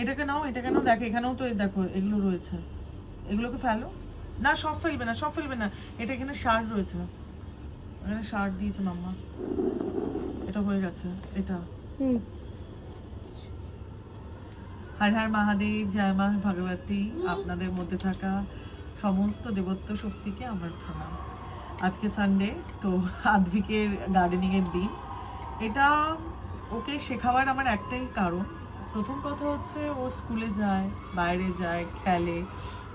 এটাকে নাও, দেখো এখানেও তো দেখো এগুলো রয়েছে, এগুলোকে ফেলো না, সব ফেলবে না, সব ফেলবে না, এটা এখানে সার রয়েছে, এখানে সার দিয়েছে মাম্মা, এটা হয়ে গেছে এটা। হর হর মহাদেব, জয় মা ভগবতী। আপনাদের মধ্যে থাকা সমস্ত দেবত্ব শক্তিকে আমার প্রণাম। আজকে সানডে, তো আদ্ভিকের গার্ডেনিংয়ের দিন। এটা ওকে শেখাবার আমার একটাই কারণ, প্রথম কথা হচ্ছে ও স্কুলে যায়, বাইরে যায়, খেলে,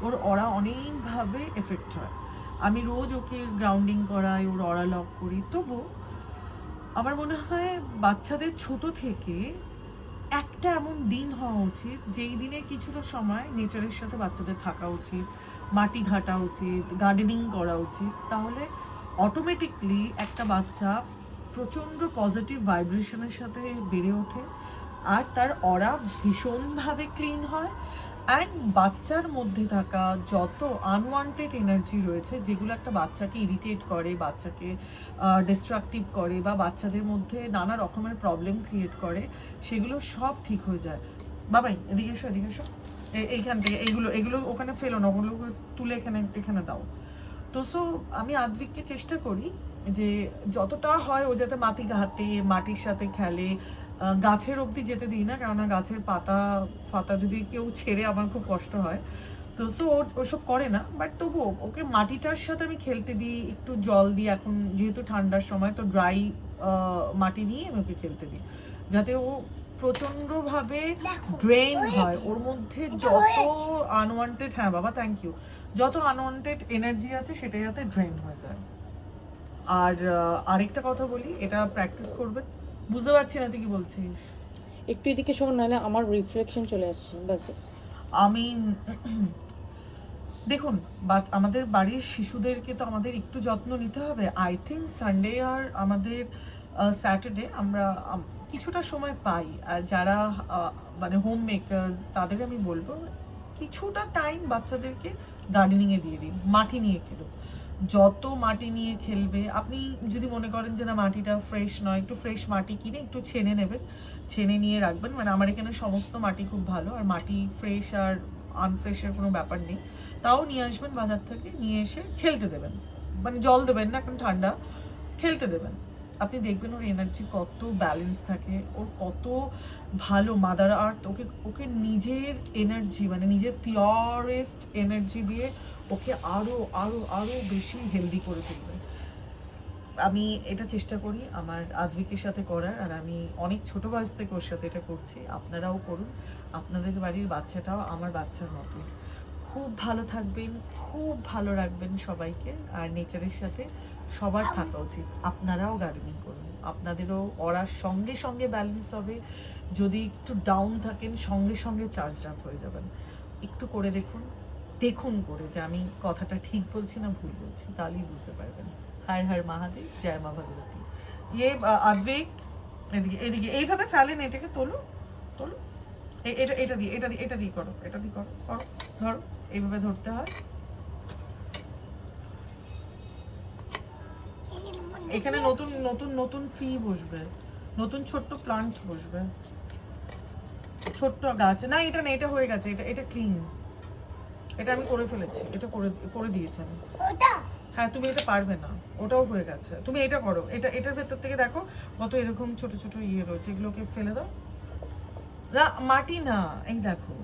ওর অরা অনেকভাবে এফেক্ট হয়। আমি রোজ ওকে গ্রাউন্ডিং করাই, ওর অরা লক করি, তবু আমার মনে হয় বাচ্চাদের ছোট থেকে একটা এমন দিন হওয়া উচিত যেই দিনে কিছুটা সময় নেচারের সাথে বাচ্চাদের থাকা উচিত, মাটি ঘাটা উচিত, গার্ডেনিং করা উচিত। তাহলে অটোমেটিকলি একটা বাচ্চা প্রচণ্ড পজিটিভ ভাইব্রেশনের সাথে বেড়ে ওঠে, আর তার অরা ভীষণভাবে ক্লিন হয়। অ্যান্ড বাচ্চার মধ্যে থাকা যত আনওয়ান্টেড এনার্জি রয়েছে, যেগুলো একটা বাচ্চাকে ইরিটেট করে, বাচ্চাকে ডিস্ট্রাকটিভ করে, বা বাচ্চাদের মধ্যে নানা রকমের প্রবলেম ক্রিয়েট করে, সেগুলো সব ঠিক হয়ে যায়। বাবাই এদিকে এসো, এদিকে এসো, এইখান থেকে এইগুলো এগুলো ওখানে ফেলো না, ওগুলো তুলে এখানে এখানে দাও। তো সো আমি আদ্ভিককে চেষ্টা করি যে যতটা হয় ও যাতে মাটি ঘাটে, মাটির সাথে খেলে, গাছের অবধি যেতে দিই না, কেননা গাছের পাতা ফাতা যদি কেউ ছেড়ে আমার খুব কষ্ট হয়। তো সো ওসব করে না, বাট তবুও ওকে মাটিটার সাথে আমি খেলতে দিই, একটু জল দিই, এখন যেহেতু ঠান্ডার সময় তো ড্রাই মাটি নিয়ে আমি ওকে খেলতে দিই, যাতে ও প্রচণ্ডভাবে ড্রেন হয়, ওর মধ্যে যত আনওয়ান্টেড, হ্যাঁ বাবা থ্যাংক ইউ, যত আনওয়ান্টেড এনার্জি আছে সেটা যাতে ড্রেন হয়ে যায়। আর আরেকটা কথা বলি, এটা প্র্যাকটিস করবেন। বুঝতে পারছি না তুই কি বলছিস, একটু এদিকে শোন, নাহলে আমার রিফ্লেকশন চলে আসছে। ব্যাস ব্যাস। আমি দেখুন, আমাদের বাড়ির শিশুদেরকে তো আমাদের একটু যত্ন নিতে হবে। আই থিঙ্ক সানডে আর আমাদের স্যাটারডে আমরা কিছুটা সময় পাই, আর যারা মানে হোম মেকার্স তাদের আমি বলবো কিছুটা টাইম বাচ্চাদেরকে গার্ডেনিংয়ে দিয়ে দিন, মাটি নিয়ে খেলো। যত মাটি নিয়ে খেলবে, আপনি যদি মনে করেন যে না মাটিটা ফ্রেশ নয়, একটু ফ্রেশ মাটি কিনে একটু ছেনে নেবেন, ছেনে নিয়ে রাখবেন। মানে আমার এখানে সমস্ত মাটি খুব ভালো, আর মাটি ফ্রেশ আর আনফ্রেশের কোনো ব্যাপার নেই। তাও নিয়ে আসবেন বাজার থেকে, নিয়ে এসে খেলতে দেবেন, মানে জল দেবেন না, এখন ঠান্ডা, খেলতে দেবেন। আপনি দেখবেন ওর এনার্জি কত ব্যালেন্স থাকে, ওর কত ভালো মাদার আর্থ ওকে ওকে নিজের এনার্জি, মানে নিজের পিওরেস্ট এনার্জি দিয়ে ওকে আরও আরও আরও বেশি হেলদি করে তুলবে। আমি এটা চেষ্টা করি আমার আদ্ভিকের সাথে করার, আর আমি অনেক ছোটো বয়স থেকে ওর সাথে এটা করছি। আপনারাও করুন, আপনাদের বাড়ির বাচ্চাটাও আমার বাচ্চার মতো। খুব ভালো থাকবেন, খুব ভালো রাখবেন সবাইকে, আর নেচারের সাথে সবার থাকা উচিত। আপনারাও গার্ডেনিং করুন, আপনাদেরও ওরার সঙ্গে সঙ্গে ব্যালেন্স হবে। যদি একটু ডাউন থাকেন, সঙ্গে সঙ্গে চার্জ আপ হয়ে যাবেন। একটু করে দেখুন, দেখুন করে যে আমি কথাটা ঠিক বলছি না ভুল বলছি, তাহলেই বুঝতে পারবেন। হর হর মহাদেব, জয় মা ভগবতী। ইয়ে আদ্বিক, এদিকে এদিকে এইভাবে ফেলেন, এটাকে তোলো, তোলো, এটা এটা দিয়ে এটা দিয়ে এটা দিয়ে করো, এটা দিয়ে করো, করো, ধরো, এইভাবে ধরতে হয়। এখানে নতুন নতুন নতুন ট্রি বসবে, নতুন ছোট্ট প্লান্ট বসবে, ছোট্ট গাছ। না এটা না, এটা হয়ে গেছে, এটা এটা ক্লিন, এটা আমি করে ফেলেছি, এটা করে করে দিয়েছি আমি। হ্যাঁ তুমি এটা পারবে না, ওটাও হয়ে গেছে, তুমি এটা করো, এটা এটার ভেতর থেকে দেখো কত এরকম ছোট ছোট ইয়ে রয়েছে, এগুলোকে ফেলে দাও। না মাটি না, এই দেখো,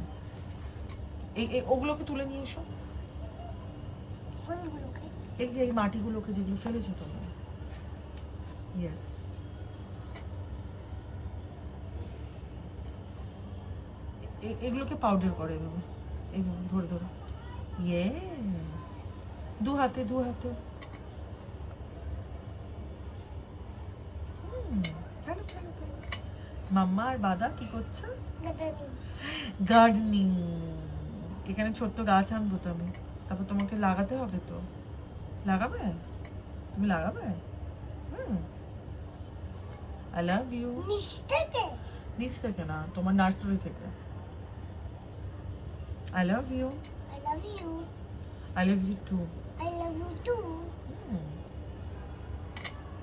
এই ওগুলোকে তুলে নিয়ে এসো। এই যে এই মাটিগুলোকে যেগুলো ফেলেছো তুমি, ইয়েস, এগুলোকে পাউডার করে এইভাবে, এইভাবে ধরে ধরে, ইয়েস, দু হাতে দু হাতে। মাম্মা আর বাদা কি করছে? গার্ডেনিং। এখানে ছোট্ট গাছ আনবো তো আমি, তারপর তোমাকে লাগাতে হবে তো, লাগাবে, তুমি লাগাবে? I love you. নিচ থেকে না, তোমার নার্সারি থেকে। I love you. I love you. I love you too. I love you too.